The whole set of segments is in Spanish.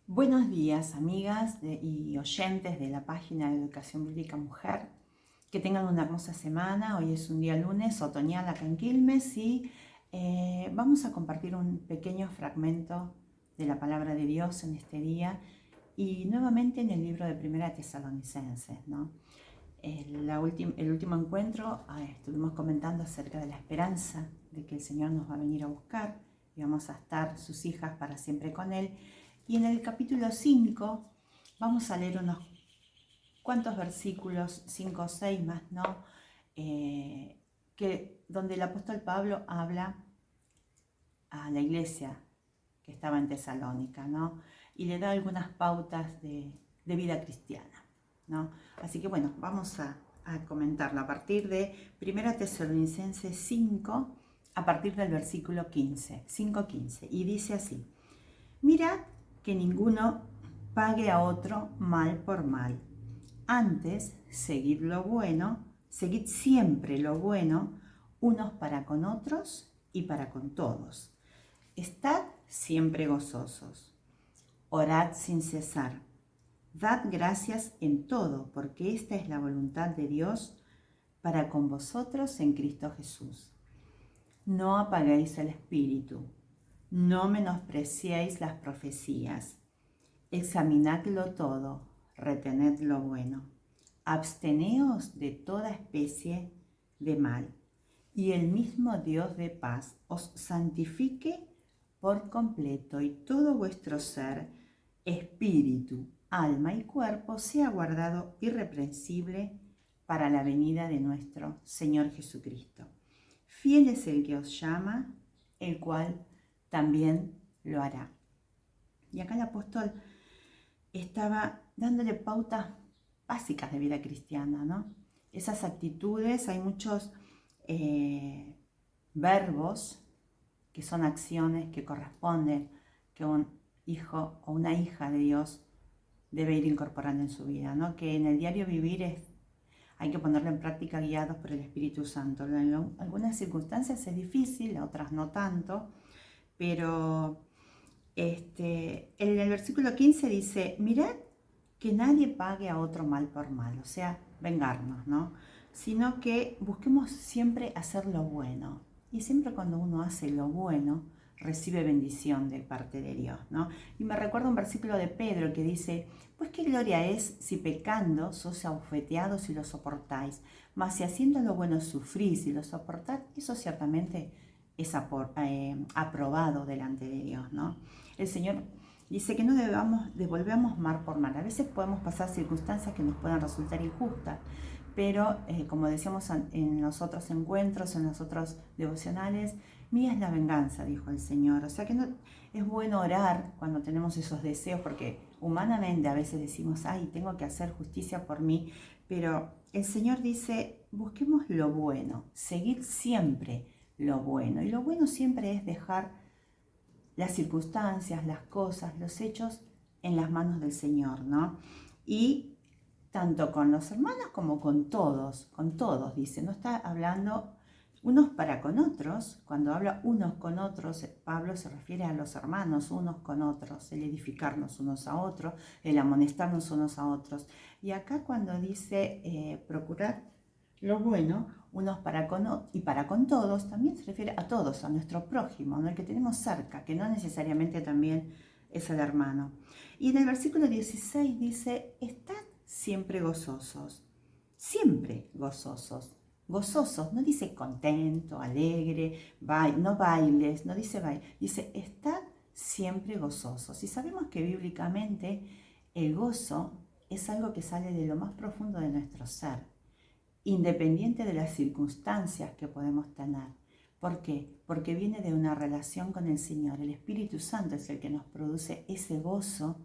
Buenos días, amigas y oyentes de la página de Educación Bíblica Mujer. Que tengan una hermosa semana. Hoy es un día lunes, otoñal acá en Quilmes y vamos a compartir un pequeño fragmento de la palabra de Dios en este día y nuevamente en el libro de Primera Tesalonicenses, ¿no? El último encuentro estuvimos comentando acerca de la esperanza de que el Señor nos va a venir a buscar y vamos a estar sus hijas para siempre con Él. Y en el capítulo 5 vamos a leer unos cuantos versículos, 5 o 6 más, ¿no? Donde el apóstol Pablo habla a la iglesia que estaba en Tesalónica, ¿no? Y le da algunas pautas de vida cristiana, ¿no? Así que bueno, vamos a comentarlo a partir de 1 Tesalonicenses 5, a partir del versículo 15, 5:15, y dice así: mirad que ninguno pague a otro mal por mal. Antes, seguid lo bueno, seguid siempre lo bueno, unos para con otros y para con todos. Estad siempre gozosos. Orad sin cesar. Dad gracias en todo, porque esta es la voluntad de Dios para con vosotros en Cristo Jesús. No apaguéis el espíritu. No menospreciéis las profecías. Examinadlo todo, retened lo bueno. Absteneos de toda especie de mal. Y el mismo Dios de paz os santifique por completo, y todo vuestro ser, espíritu, alma y cuerpo sea guardado irreprensible para la venida de nuestro Señor Jesucristo. Fiel es el que os llama, el cual también lo hará. Y acá el apóstol estaba dándole pautas básicas de vida cristiana, ¿no? Esas actitudes, hay muchos verbos que son acciones que corresponden que un hijo o una hija de Dios debe ir incorporando en su vida, ¿no? Que en el diario vivir hay que ponerlo en práctica guiados por el Espíritu Santo. En algunas circunstancias es difícil, en otras no tanto, pero en el versículo 15 dice: mirad que nadie pague a otro mal por mal, o sea, vengarnos, ¿no? Sino que busquemos siempre hacer lo bueno. Y siempre cuando uno hace lo bueno, recibe bendición de parte de Dios, ¿no? Y me recuerda un versículo de Pedro que dice: pues qué gloria es si pecando sos abofeteados y lo soportáis, mas si haciendo lo bueno sufrís y lo soportáis, eso ciertamente es aprobado delante de Dios, ¿no? El Señor dice que no devolvemos mal por mal. A veces podemos pasar circunstancias que nos puedan resultar injustas, pero como decíamos en los otros encuentros, en los otros devocionales, mía es la venganza, dijo el Señor. O sea que no, es bueno orar cuando tenemos esos deseos, porque humanamente a veces decimos: ay, tengo que hacer justicia por mí, pero el Señor dice: busquemos lo bueno, seguir siempre lo bueno. Y lo bueno siempre es dejar las circunstancias, las cosas, los hechos en las manos del Señor, ¿no? Y tanto con los hermanos como con todos, dice, no está hablando unos para con otros. Cuando habla unos con otros, Pablo se refiere a los hermanos, unos con otros, el edificarnos unos a otros, el amonestarnos unos a otros. Y acá cuando dice procurar lo bueno, unos para con todos, también se refiere a todos, a nuestro prójimo, ¿no? El que tenemos cerca, que no necesariamente también es el hermano. Y en el versículo 16 dice: estad siempre gozosos, siempre gozosos. Gozosos, no dice contento, alegre, no bailes, no dice baile, dice estad siempre gozosos. Y sabemos que bíblicamente el gozo es algo que sale de lo más profundo de nuestro ser, independiente de las circunstancias que podemos tener. ¿Por qué? Porque viene de una relación con el Señor. El Espíritu Santo es el que nos produce ese gozo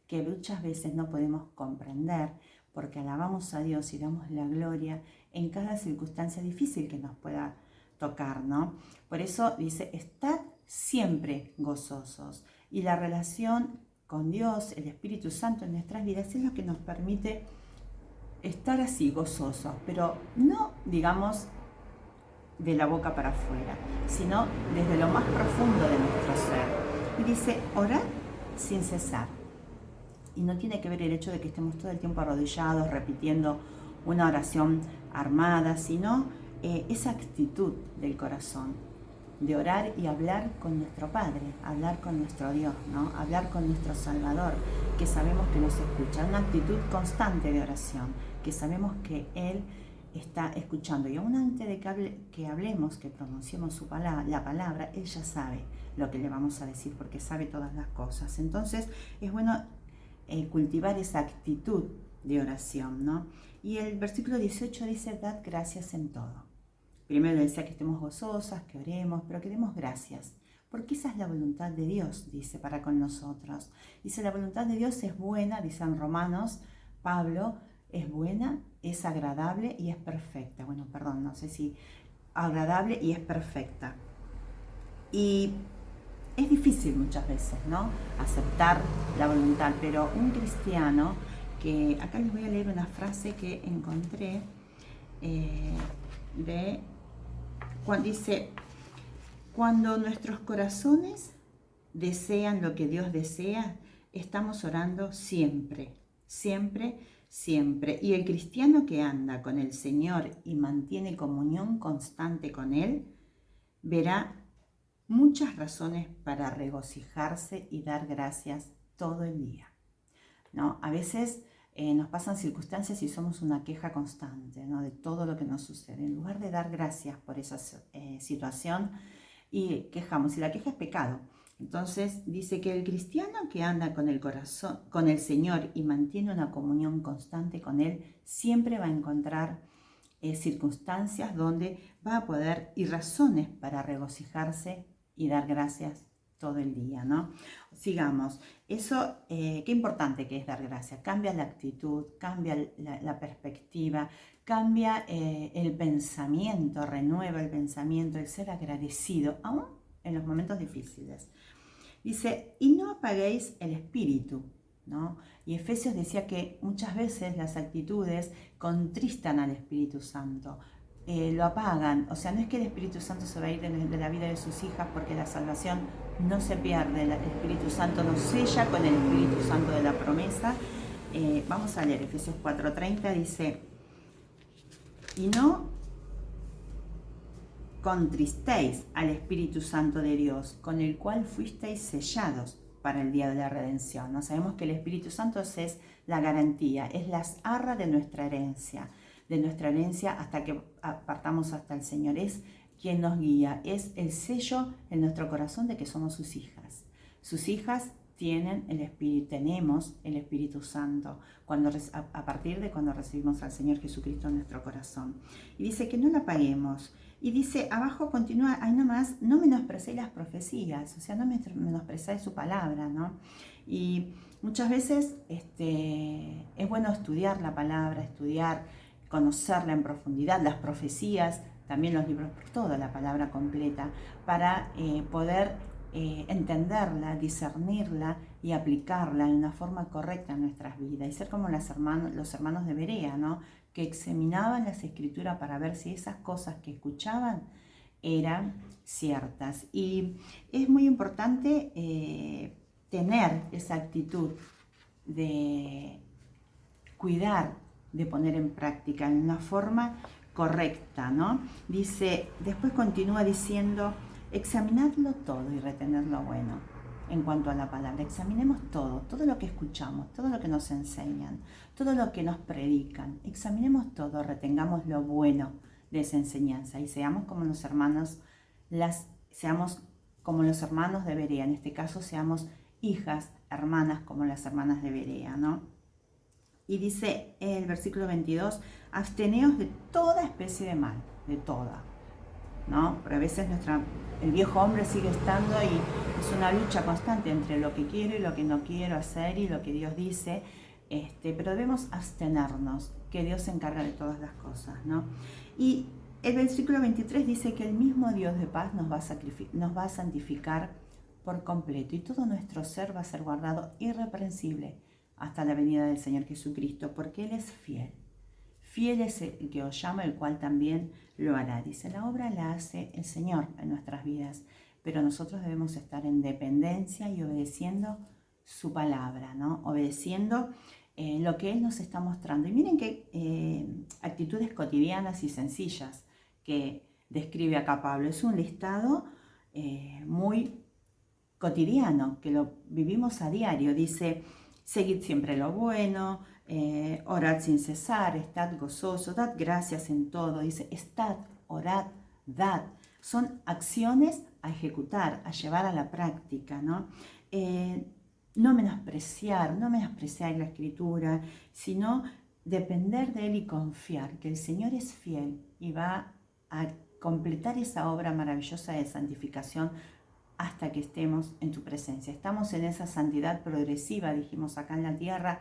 que muchas veces no podemos comprender, porque alabamos a Dios y damos la gloria en cada circunstancia difícil que nos pueda tocar, ¿no? Por eso dice: estad siempre gozosos. Y la relación con Dios, el Espíritu Santo en nuestras vidas, es lo que nos permite estar así gozosos, pero no, digamos, de la boca para afuera, sino desde lo más profundo de nuestro ser. Y dice: orad sin cesar. Y no tiene que ver el hecho de que estemos todo el tiempo arrodillados, repitiendo una oración armada, sino esa actitud del corazón, de orar y hablar con nuestro Padre, hablar con nuestro Dios, ¿no? Hablar con nuestro Salvador, que sabemos que nos escucha, una actitud constante de oración, que sabemos que Él está escuchando. Y aún antes de que hablemos, que pronunciemos la palabra, Él ya sabe lo que le vamos a decir, porque sabe todas las cosas. Entonces es bueno cultivar esa actitud de oración, ¿no? Y el versículo 18 dice, dad gracias en todo. Primero decía que estemos gozosas, que oremos, pero que demos gracias, porque esa es la voluntad de Dios, dice, para con nosotros. Dice, la voluntad de Dios es buena, dice en Romanos, Pablo, es buena, es agradable y es perfecta. Bueno, perdón, no sé si agradable y es perfecta. Y es difícil muchas veces, ¿no? Aceptar la voluntad, pero un cristiano, que acá les voy a leer una frase que encontré dice, cuando nuestros corazones desean lo que Dios desea, estamos orando siempre, siempre, siempre. Y el cristiano que anda con el Señor y mantiene comunión constante con Él, verá muchas razones para regocijarse y dar gracias todo el día, ¿no? A veces nos pasan circunstancias y somos una queja constante, ¿no? De todo lo que nos sucede. En lugar de dar gracias por esa situación, y quejamos, y la queja es pecado. Entonces dice que el cristiano que anda con el corazón, con el Señor y mantiene una comunión constante con Él, siempre va a encontrar circunstancias donde va a poder y razones para regocijarse y dar gracias todo el día, ¿no? Sigamos. Eso, qué importante que es dar gracias. Cambia la actitud, cambia la perspectiva, cambia el pensamiento, renueva el pensamiento, el ser agradecido, aún en los momentos difíciles. Dice, y no apaguéis el espíritu, ¿no? Y Efesios decía que muchas veces las actitudes contristan al Espíritu Santo, lo apagan. O sea, no es que el Espíritu Santo se va a ir de la vida de sus hijas, porque la salvación no se pierde, el Espíritu Santo nos sella con el Espíritu Santo de la promesa. Vamos a leer Efesios 4:30, dice, y no contristéis al Espíritu Santo de Dios, con el cual fuisteis sellados para el día de la redención. ¿No? Sabemos que el Espíritu Santo es la garantía, es las arras de nuestra herencia hasta que partamos hasta el Señor. Es quien nos guía, es el sello en nuestro corazón de que somos sus hijas. Sus hijas tenemos el Espíritu Santo a partir de cuando recibimos al Señor Jesucristo en nuestro corazón. Y dice que no la apaguemos. Y dice, abajo continúa, ahí nomás, no menosprecéis las profecías, o sea, no menospreciáis su palabra, ¿no? Y muchas veces es bueno estudiar la palabra, conocerla en profundidad, las profecías, también los libros, toda la palabra completa, para poder entenderla, discernirla y aplicarla de una forma correcta en nuestras vidas. Y ser como los hermanos de Berea, ¿no? Que examinaban las escrituras para ver si esas cosas que escuchaban eran ciertas. Y es muy importante tener esa actitud de cuidar, de poner en práctica en una forma correcta, ¿no? Dice, después continúa diciendo, examinadlo todo y retened lo bueno. En cuanto a la palabra, examinemos todo lo que escuchamos, todo lo que nos enseñan, todo lo que nos predican. Examinemos todo, retengamos lo bueno de esa enseñanza y seamos como los hermanos de Berea. En este caso, seamos hijas, hermanas como las hermanas de Berea, ¿no? Y dice el versículo 22, absteneos de toda especie de mal, de toda, ¿no? Pero a veces el viejo hombre sigue estando y es una lucha constante entre lo que quiero y lo que no quiero hacer y lo que Dios dice, pero debemos abstenernos, que Dios se encarga de todas las cosas, ¿no? Y el versículo 23 dice que el mismo Dios de paz nos va a santificar por completo y todo nuestro ser va a ser guardado irreprensible hasta la venida del Señor Jesucristo, porque Él es fiel. Fiel es el que os llama, el cual también lo hará. Dice, la obra la hace el Señor en nuestras vidas, pero nosotros debemos estar en dependencia y obedeciendo su palabra, ¿no? Obedeciendo lo que Él nos está mostrando. Y miren qué actitudes cotidianas y sencillas que describe acá Pablo. Es un listado muy cotidiano, que lo vivimos a diario. Dice, seguid siempre lo bueno, orad sin cesar, estad gozosos, dad gracias en todo. Dice, estad, orad, dad. Son acciones a ejecutar, a llevar a la práctica, ¿no? No menospreciar la Escritura, sino depender de Él y confiar que el Señor es fiel y va a completar esa obra maravillosa de santificación hasta que estemos en tu presencia. Estamos en esa santidad progresiva, dijimos acá en la tierra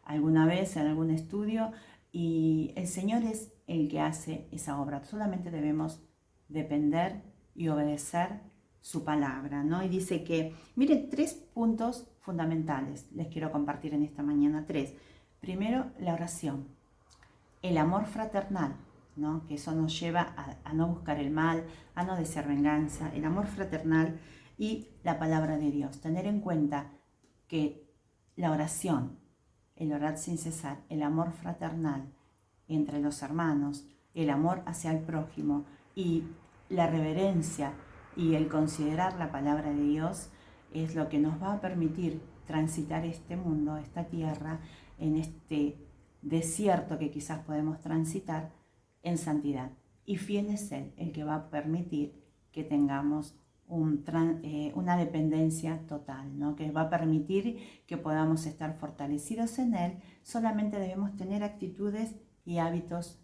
alguna vez en algún estudio, y el Señor es el que hace esa obra. Solamente debemos depender y obedecer su palabra, ¿no? Y dice que, miren, 3 puntos fundamentales les quiero compartir en esta mañana, 3. Primero, la oración, el amor fraternal, ¿no? Que eso nos lleva a no buscar el mal, a no desear venganza, el amor fraternal y la palabra de Dios. Tener en cuenta que la oración, el orar sin cesar, el amor fraternal entre los hermanos, el amor hacia el prójimo y la reverencia y el considerar la palabra de Dios es lo que nos va a permitir transitar este mundo, esta tierra, en este desierto que quizás podemos transitar en santidad. Y fiel es Él el que va a permitir que tengamos una dependencia total, ¿no? Que va a permitir que podamos estar fortalecidos en Él. Solamente debemos tener actitudes y hábitos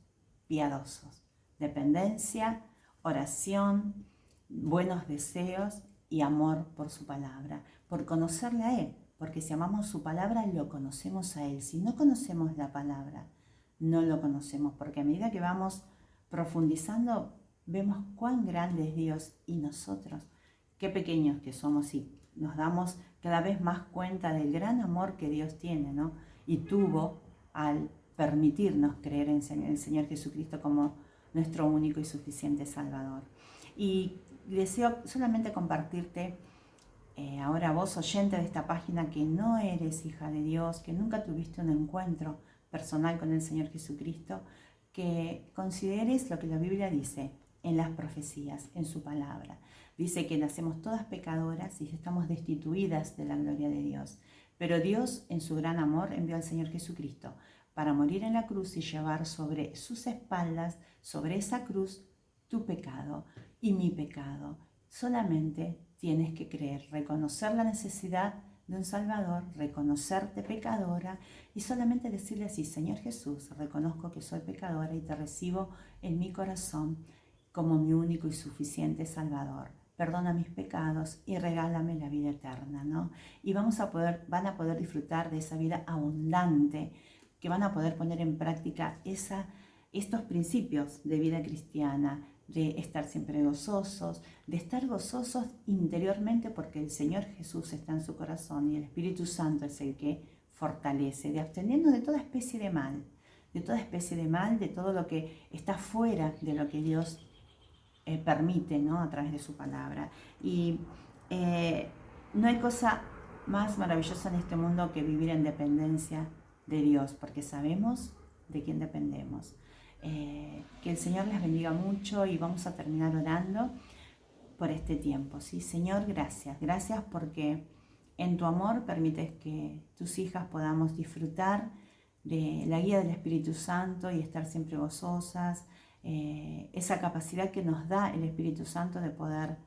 piadosos, dependencia, oración, buenos deseos y amor por su palabra, por conocerle a Él, porque si amamos su palabra, lo conocemos a Él. Si no conocemos la palabra, no lo conocemos, porque a medida que vamos profundizando, vemos cuán grande es Dios y nosotros, qué pequeños que somos, y nos damos cada vez más cuenta del gran amor que Dios tiene, ¿no? Y tuvo al permitirnos creer en el Señor Jesucristo como nuestro único y suficiente Salvador. Y deseo solamente compartirte ahora vos, oyente de esta página, que no eres hija de Dios, que nunca tuviste un encuentro personal con el Señor Jesucristo, que consideres lo que la Biblia dice en las profecías, en su palabra. Dice que nacemos todas pecadoras y estamos destituidas de la gloria de Dios. Pero Dios, en su gran amor, envió al Señor Jesucristo para morir en la cruz y llevar sobre sus espaldas, sobre esa cruz, tu pecado y mi pecado. Solamente tienes que creer, reconocer la necesidad de un Salvador, reconocerte pecadora y solamente decirle así: Señor Jesús, reconozco que soy pecadora y te recibo en mi corazón como mi único y suficiente Salvador. Perdona mis pecados y regálame la vida eterna, ¿no? Y van a poder disfrutar de esa vida abundante, que van a poder poner en práctica estos principios de vida cristiana, de estar siempre gozosos, de estar gozosos interiormente porque el Señor Jesús está en su corazón y el Espíritu Santo es el que fortalece, de absteniendo de toda especie de mal, de todo lo que está fuera de lo que Dios permite, ¿no? A través de su palabra. Y no hay cosa más maravillosa en este mundo que vivir en dependencia de Dios, porque sabemos de quién dependemos. Que el Señor les bendiga mucho y vamos a terminar orando por este tiempo, ¿sí? Señor, gracias porque en tu amor permites que tus hijas podamos disfrutar de la guía del Espíritu Santo y estar siempre gozosas, esa capacidad que nos da el Espíritu Santo de poder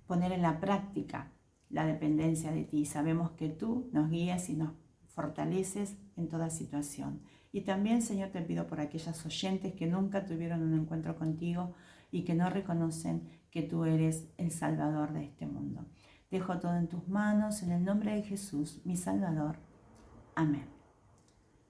poner en la práctica la dependencia de ti. Sabemos que tú nos guías y nos fortaleces en toda situación. Y también, Señor, te pido por aquellas oyentes que nunca tuvieron un encuentro contigo y que no reconocen que tú eres el Salvador de este mundo. Dejo todo en tus manos, en el nombre de Jesús, mi Salvador. Amén.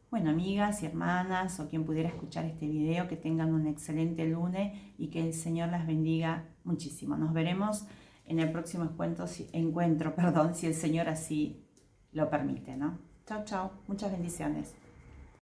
Bueno, amigas y hermanas, o quien pudiera escuchar este video, que tengan un excelente lunes y que el Señor las bendiga muchísimo. Nos veremos en el próximo encuentro, si el Señor así lo permite, ¿no? Chao, chao. Muchas bendiciones.